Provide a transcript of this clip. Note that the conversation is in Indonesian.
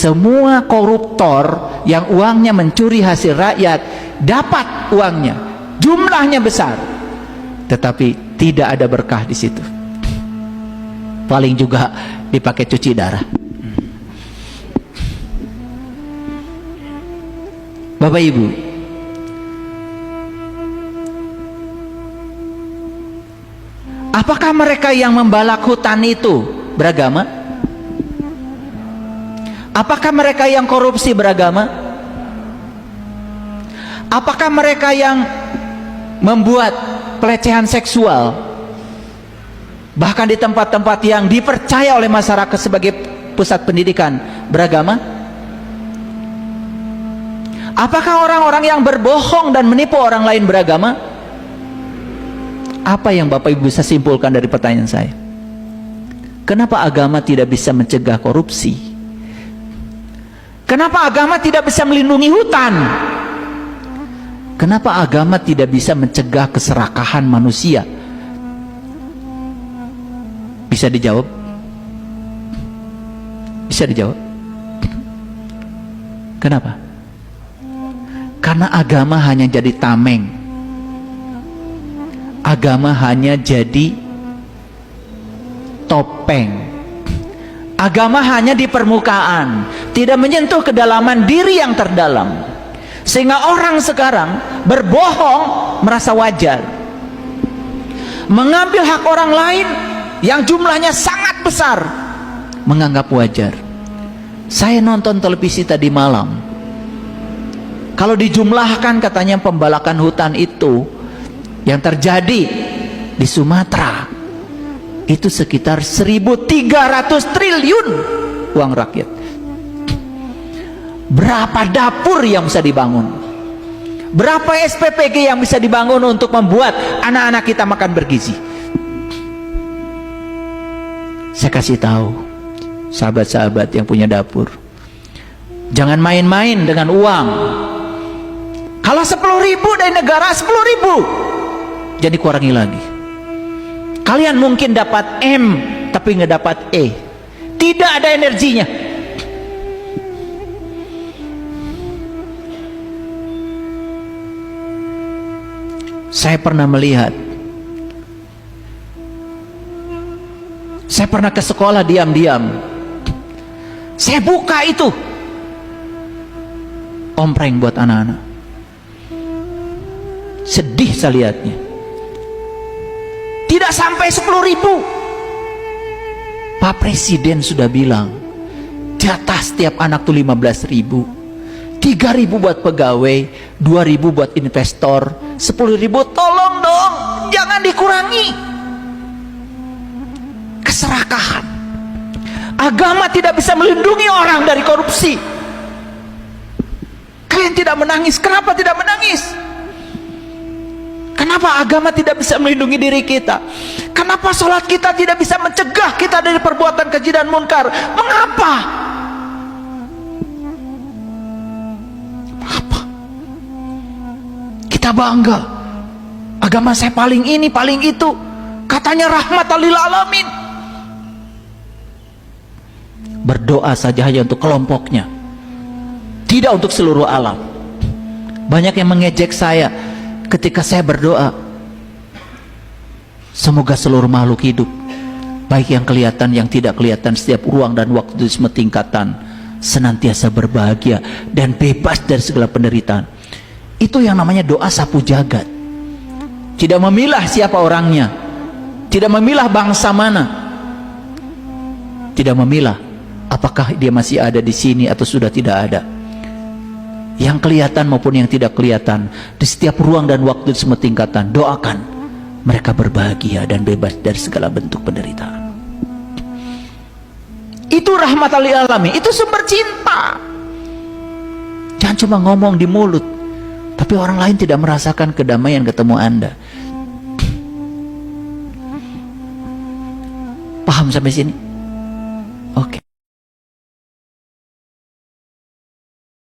semua koruptor yang uangnya mencuri hasil rakyat dapat uangnya, jumlahnya besar, tetapi tidak ada berkah di situ. Paling juga dipakai cuci darah. Bapak Ibu, apakah mereka yang membalak hutan itu beragama? Apakah mereka yang korupsi beragama? Apakah mereka yang membuat pelecehan seksual, bahkan di tempat-tempat yang dipercaya oleh masyarakat sebagai pusat pendidikan, beragama? Apakah orang-orang yang berbohong dan menipu orang lain beragama? Apa yang Bapak Ibu bisa simpulkan dari pertanyaan saya? Kenapa agama tidak bisa mencegah korupsi? Kenapa agama tidak bisa melindungi hutan? Kenapa agama tidak bisa mencegah keserakahan manusia? Bisa dijawab? Bisa dijawab? Kenapa? Karena agama hanya jadi tameng. Agama hanya jadi topeng. Agama hanya di permukaan, tidak menyentuh kedalaman diri yang terdalam. Sehingga orang sekarang berbohong merasa wajar, mengambil hak orang lain yang jumlahnya sangat besar, menganggap wajar. Saya nonton televisi tadi malam, kalau dijumlahkan katanya pembalakan hutan itu yang terjadi di Sumatera itu sekitar 1.300 triliun uang rakyat. Berapa dapur yang bisa dibangun? Berapa SPPG yang bisa dibangun untuk membuat anak-anak kita makan bergizi? Saya kasih tahu sahabat-sahabat yang punya dapur, jangan main-main dengan uang. Kalau 10.000 dari negara, 10.000, jadi kurangi lagi. Kalian mungkin dapat M tapi nggak dapat E, tidak ada energinya. Saya pernah melihat, saya pernah ke sekolah diam-diam, saya buka itu ompreng buat anak-anak. Sedih saya lihatnya. Tidak sampai 10.000. Pak Presiden sudah bilang jatah setiap anak tuh 15.000. 3.000 buat pegawai, 2.000 buat investor, 10.000. Tolong dong, jangan dikurangi. Keserakahan. Agama tidak bisa melindungi orang dari korupsi. Kalian tidak menangis, kenapa tidak menangis? Kenapa agama tidak bisa melindungi diri kita? Kenapa sholat kita tidak bisa mencegah kita dari perbuatan keji dan munkar? Mengapa? Mengapa? Kita bangga, agama saya paling ini, paling itu, katanya rahmatan lil alamin. Berdoa saja hanya untuk kelompoknya, tidak untuk seluruh alam. Banyak yang mengejek saya ketika saya berdoa, semoga seluruh makhluk hidup, baik yang kelihatan yang tidak kelihatan, setiap ruang dan waktu di semua tingkatan, senantiasa berbahagia dan bebas dari segala penderitaan. Itu yang namanya doa sapu jagat. Tidak memilah siapa orangnya, tidak memilah bangsa mana, tidak memilah apakah dia masih ada di sini atau sudah tidak ada. Yang kelihatan maupun yang tidak kelihatan, di setiap ruang dan waktu di semua tingkatan, doakan mereka berbahagia dan bebas dari segala bentuk penderitaan. Itu rahmatan lil alamin, itu sumber cinta. Jangan cuma ngomong di mulut, tapi orang lain tidak merasakan kedamaian ketemu Anda. Paham sampai sini?